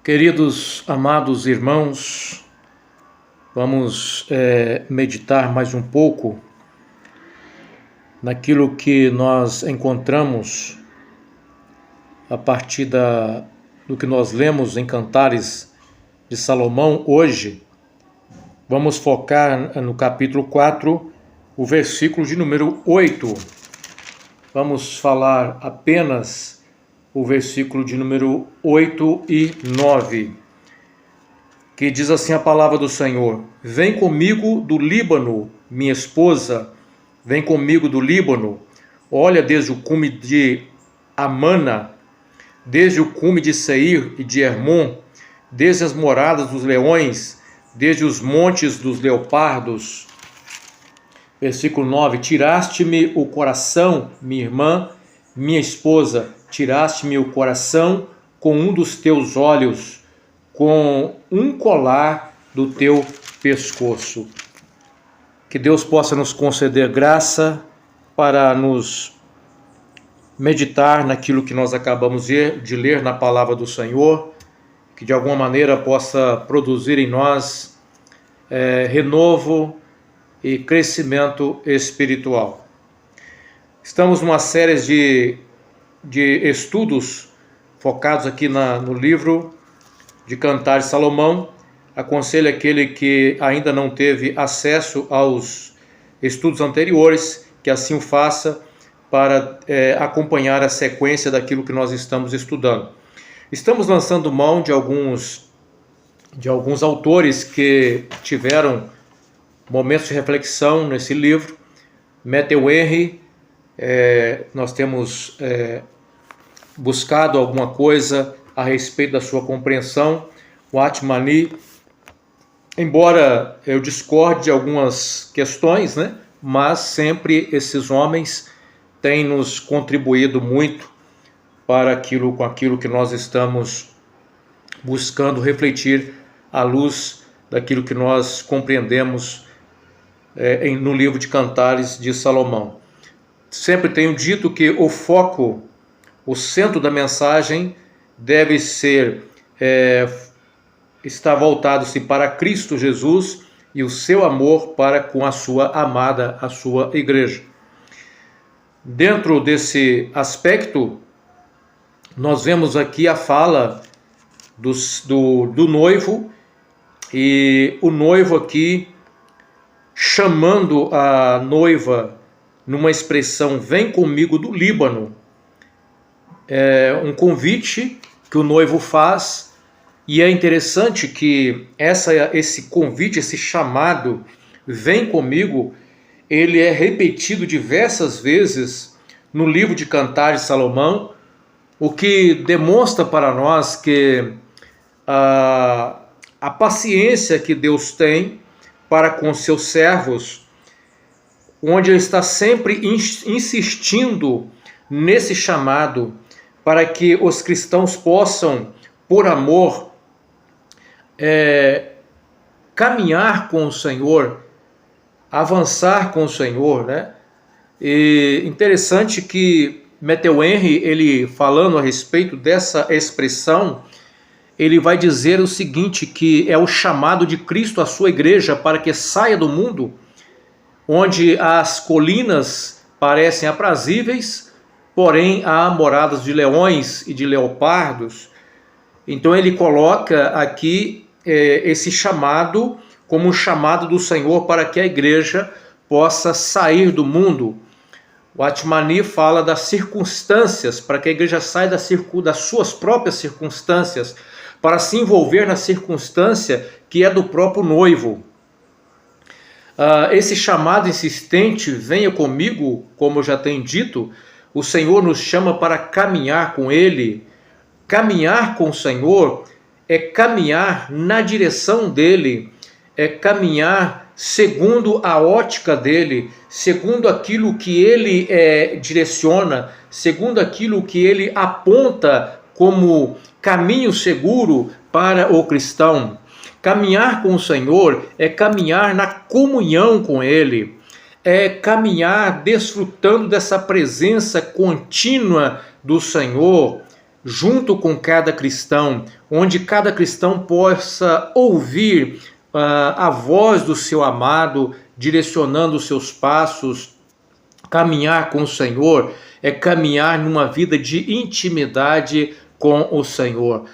Queridos, amados irmãos, vamos meditar mais um pouco naquilo que nós encontramos a partir do que nós lemos em Cantares de Salomão hoje. Vamos focar no capítulo 4, o versículo de número 8. Vamos falar apenas o versículo de número 8 e 9, que diz assim a palavra do Senhor: Vem comigo do Líbano, minha esposa, vem comigo do Líbano, olha desde o cume de Amana, desde o cume de Seir e de Hermon, desde as moradas dos leões, desde os montes dos leopardos. Versículo 9: Tiraste-me o coração, minha irmã, minha esposa, tiraste-me o coração com um dos teus olhos, com um colar do teu pescoço. Que Deus possa nos conceder graça para nos meditar naquilo que nós acabamos de ler na palavra do Senhor, que de alguma maneira possa produzir em nós renovo e crescimento espiritual. Estamos numa série de estudos focados aqui no livro de Cantares de Salomão. Aconselho aquele que ainda não teve acesso aos estudos anteriores que assim o faça para acompanhar a sequência daquilo que nós estamos estudando. Estamos lançando mão de alguns autores que tiveram momentos de reflexão nesse livro. Matthew Henry, nós temos buscado alguma coisa a respeito da sua compreensão. O Atmani, embora eu discorde de algumas questões, mas sempre esses homens têm nos contribuído muito para com aquilo que nós estamos buscando refletir à luz daquilo que nós compreendemos no livro de Cantares de Salomão. Sempre tenho dito que o foco, o centro da mensagem deve estar voltado-se para Cristo Jesus e o seu amor para com a sua amada, a sua igreja. Dentro desse aspecto, nós vemos aqui a fala do noivo, e o noivo aqui chamando a noiva numa expressão "vem comigo do Líbano". É um convite que o noivo faz, e é interessante que esse convite, esse chamado "vem comigo", ele é repetido diversas vezes no livro de Cantares de Salomão, o que demonstra para nós que a paciência que Deus tem para com seus servos, onde Ele está sempre insistindo nesse chamado para que os cristãos possam, por amor, caminhar com o Senhor, avançar com o Senhor, E interessante que Matthew Henry, ele falando a respeito dessa expressão, ele vai dizer o seguinte, que é o chamado de Cristo à sua igreja para que saia do mundo onde as colinas parecem aprazíveis, porém há moradas de leões e de leopardos. Então ele coloca aqui esse chamado como um chamado do Senhor para que a igreja possa sair do mundo. O Atmani fala das circunstâncias, para que a igreja saia das suas próprias circunstâncias, para se envolver na circunstância que é do próprio noivo. Esse chamado insistente, venha comigo, como eu já tenho dito, o Senhor nos chama para caminhar com Ele. Caminhar com o Senhor é caminhar na direção dEle, é caminhar segundo a ótica dEle, segundo aquilo que Ele direciona, segundo aquilo que Ele aponta como caminho seguro para o cristão. Caminhar com o Senhor é caminhar na comunhão com Ele, é caminhar desfrutando dessa presença contínua do Senhor, junto com cada cristão, onde cada cristão possa ouvir a voz do seu amado, direcionando os seus passos. Caminhar com o Senhor é caminhar numa vida de intimidade com o Senhor.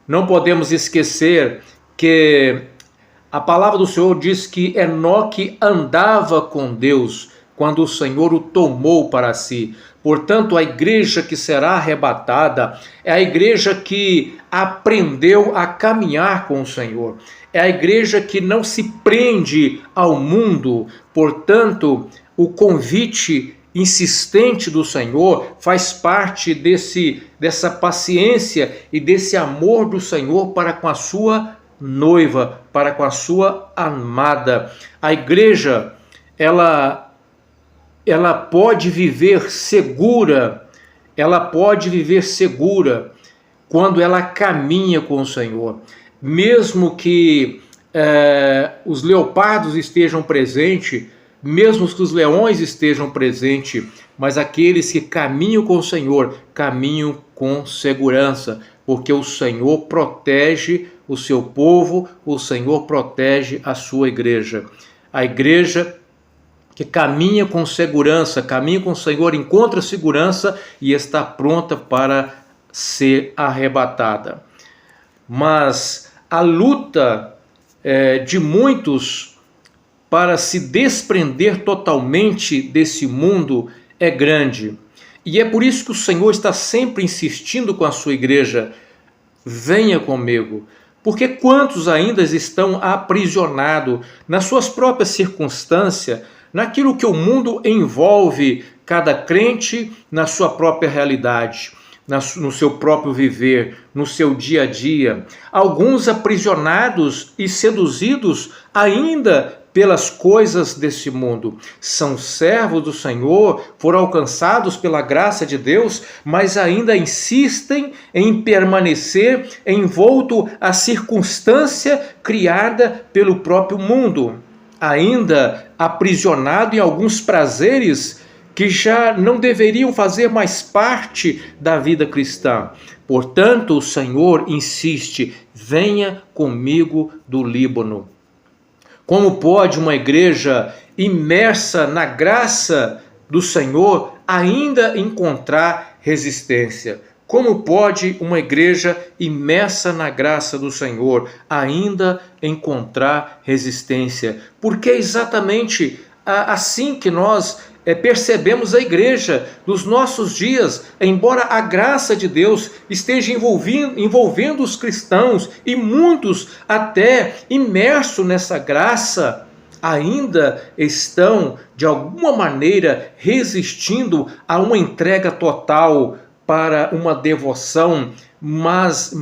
Não podemos esquecer que a palavra do Senhor diz que Enoque andava com Deus quando o Senhor o tomou para si. Portanto, a igreja que será arrebatada é a igreja que aprendeu a caminhar com o Senhor. É a igreja que não se prende ao mundo. Portanto, o convite insistente do Senhor faz parte dessa paciência e desse amor do Senhor para com a sua noiva, para com a sua amada. A igreja, ela pode viver segura, quando ela caminha com o Senhor. Mesmo que os leopardos estejam presentes, mesmo que os leões estejam presentes, mas aqueles que caminham com o Senhor, caminham com segurança, porque o Senhor protege o seu povo, o Senhor protege a sua igreja. A igreja que caminha com segurança, caminha com o Senhor, encontra segurança e está pronta para ser arrebatada. Mas a luta de muitos para se desprender totalmente desse mundo é grande. E é por isso que o Senhor está sempre insistindo com a sua igreja: venha comigo. Porque quantos ainda estão aprisionados nas suas próprias circunstâncias, naquilo que o mundo envolve cada crente na sua própria realidade, no seu próprio viver, no seu dia a dia. Alguns aprisionados e seduzidos ainda pelas coisas desse mundo. São servos do Senhor, foram alcançados pela graça de Deus, mas ainda insistem em permanecer envolto à circunstância criada pelo próprio mundo. Ainda aprisionado em alguns prazeres que já não deveriam fazer mais parte da vida cristã. Portanto, o Senhor insiste: venha comigo do Líbano. Como pode uma igreja imersa na graça do Senhor ainda encontrar resistência? Como pode uma igreja imersa na graça do Senhor ainda encontrar resistência? Porque é exatamente assim que nós percebemos a igreja dos nossos dias. Embora a graça de Deus esteja envolvendo os cristãos e muitos até imersos nessa graça, ainda estão de alguma maneira resistindo a uma entrega total para uma devoção mais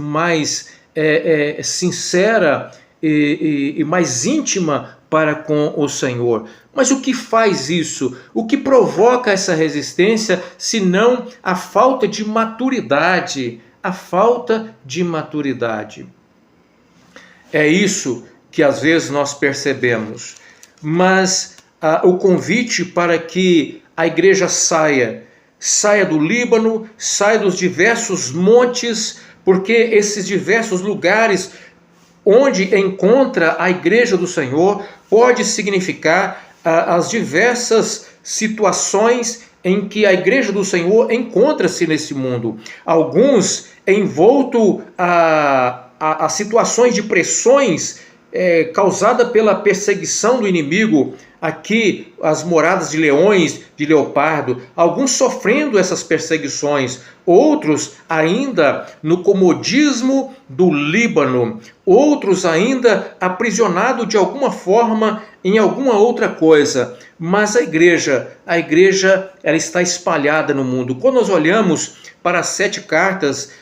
sincera e mais íntima para com o Senhor. Mas o que faz isso? O que provoca essa resistência, senão a falta de maturidade? A falta de maturidade. É isso que às vezes nós percebemos. Mas o convite para que a igreja saia do Líbano, saia dos diversos montes, porque esses diversos lugares onde encontra a igreja do Senhor pode significar as diversas situações em que a igreja do Senhor encontra-se nesse mundo. Alguns envoltos a situações de pressões causada pela perseguição do inimigo, aqui as moradas de leões, de leopardo, alguns sofrendo essas perseguições, outros ainda no comodismo do Líbano, outros ainda aprisionados de alguma forma em alguma outra coisa. Mas a igreja ela está espalhada no mundo. Quando nós olhamos para as 7 cartas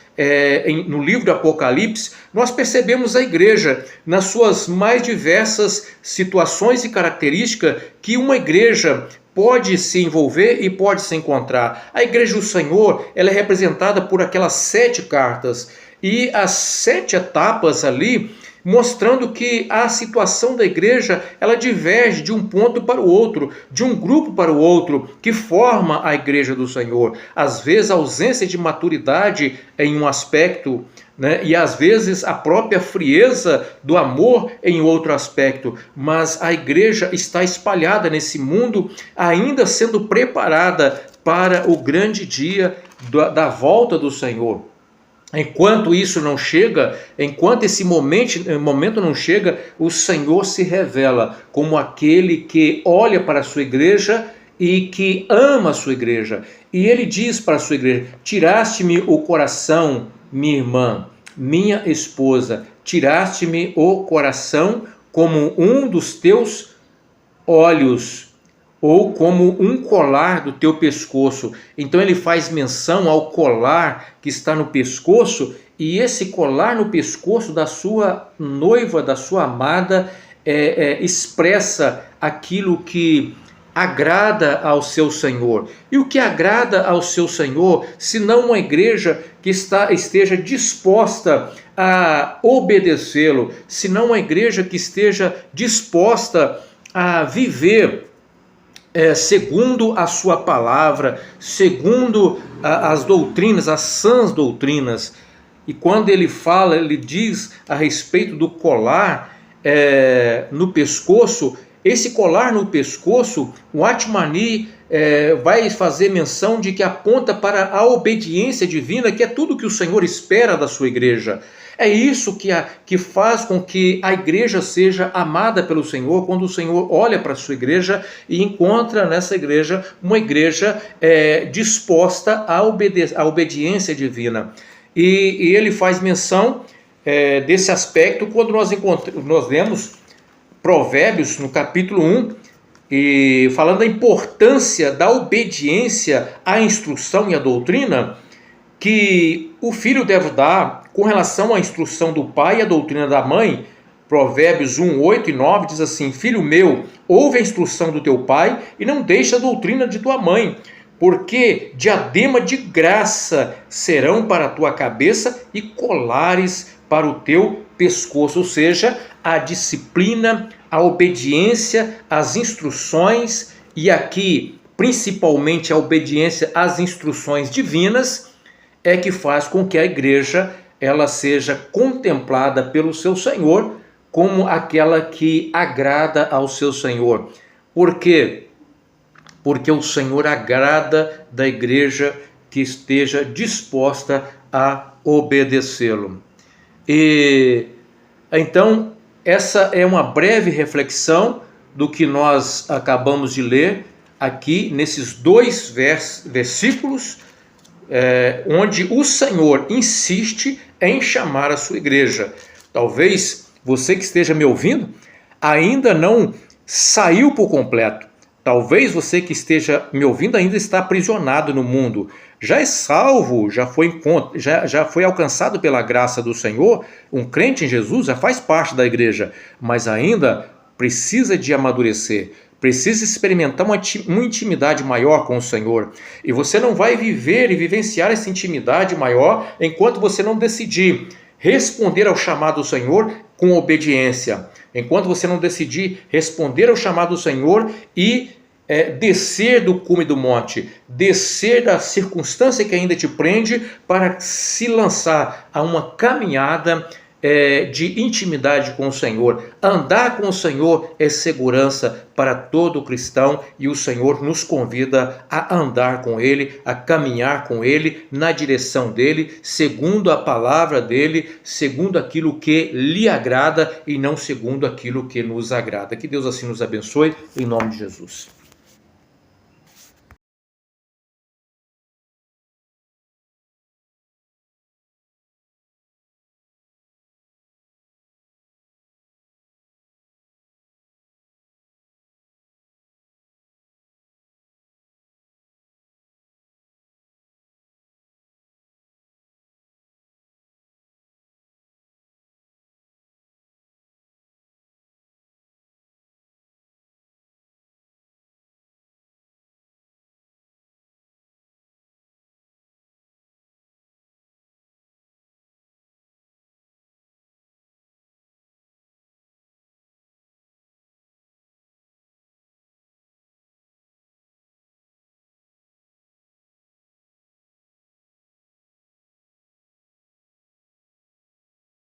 no livro do Apocalipse, nós percebemos a igreja nas suas mais diversas situações e características que uma igreja pode se envolver e pode se encontrar. A igreja do Senhor, ela é representada por aquelas 7 cartas, e as 7 etapas ali mostrando que a situação da igreja, ela diverge de um ponto para o outro, de um grupo para o outro, que forma a igreja do Senhor. Às vezes a ausência de maturidade em um aspecto, né? E às vezes a própria frieza do amor em outro aspecto, mas a igreja está espalhada nesse mundo, ainda sendo preparada para o grande dia da volta do Senhor. Enquanto isso não chega, enquanto esse momento não chega, o Senhor se revela como aquele que olha para a sua igreja e que ama a sua igreja. E ele diz para a sua igreja: tiraste-me o coração, minha irmã, minha esposa, tiraste-me o coração como um dos teus olhos, ou como um colar do teu pescoço. Então ele faz menção ao colar que está no pescoço, e esse colar no pescoço da sua noiva, da sua amada, expressa aquilo que agrada ao seu Senhor. E o que agrada ao seu Senhor, se não uma igreja que esteja disposta a obedecê-lo, se não uma igreja que esteja disposta a viver segundo a sua palavra, segundo as doutrinas, as sãs doutrinas. E quando ele fala, ele diz a respeito do colar no pescoço. Esse colar no pescoço, o Atmani vai fazer menção de que aponta para a obediência divina, que é tudo que o Senhor espera da sua igreja. É isso que faz com que a igreja seja amada pelo Senhor, quando o Senhor olha para a sua igreja e encontra nessa igreja uma igreja disposta à obediência divina. E ele faz menção desse aspecto quando nós lemos Provérbios, no capítulo 1, e falando da importância da obediência à instrução e à doutrina que o filho deve dar com relação à instrução do pai e à doutrina da mãe. Provérbios 1, 8 e 9 diz assim: filho meu, ouve a instrução do teu pai e não deixe a doutrina de tua mãe, porque diadema de graça serão para a tua cabeça e colares para o teu pescoço. Ou seja, a disciplina, a obediência às instruções, e aqui principalmente a obediência às instruções divinas, é que faz com que a igreja ela seja contemplada pelo seu Senhor como aquela que agrada ao seu Senhor. Por quê? Porque o Senhor agrada da igreja que esteja disposta a obedecê-lo. E então, essa é uma breve reflexão do que nós acabamos de ler aqui nesses dois versículos, onde o Senhor insiste em chamar a sua igreja. Talvez você que esteja me ouvindo ainda não saiu por completo. Talvez você que esteja me ouvindo ainda está aprisionado no mundo. Já é salvo, já foi alcançado pela graça do Senhor, um crente em Jesus já faz parte da igreja, mas ainda precisa de amadurecer, precisa experimentar uma intimidade maior com o Senhor. E você não vai viver e vivenciar essa intimidade maior enquanto você não decidir responder ao chamado do Senhor com obediência. Enquanto você não decidir responder ao chamado do Senhor e descer do cume do monte, descer da circunstância que ainda te prende, para se lançar a uma caminhada de intimidade com o Senhor. Andar com o Senhor é segurança para todo cristão, e o Senhor nos convida a andar com Ele, a caminhar com Ele, na direção dEle, segundo a palavra dEle, segundo aquilo que lhe agrada e não segundo aquilo que nos agrada. Que Deus assim nos abençoe, em nome de Jesus.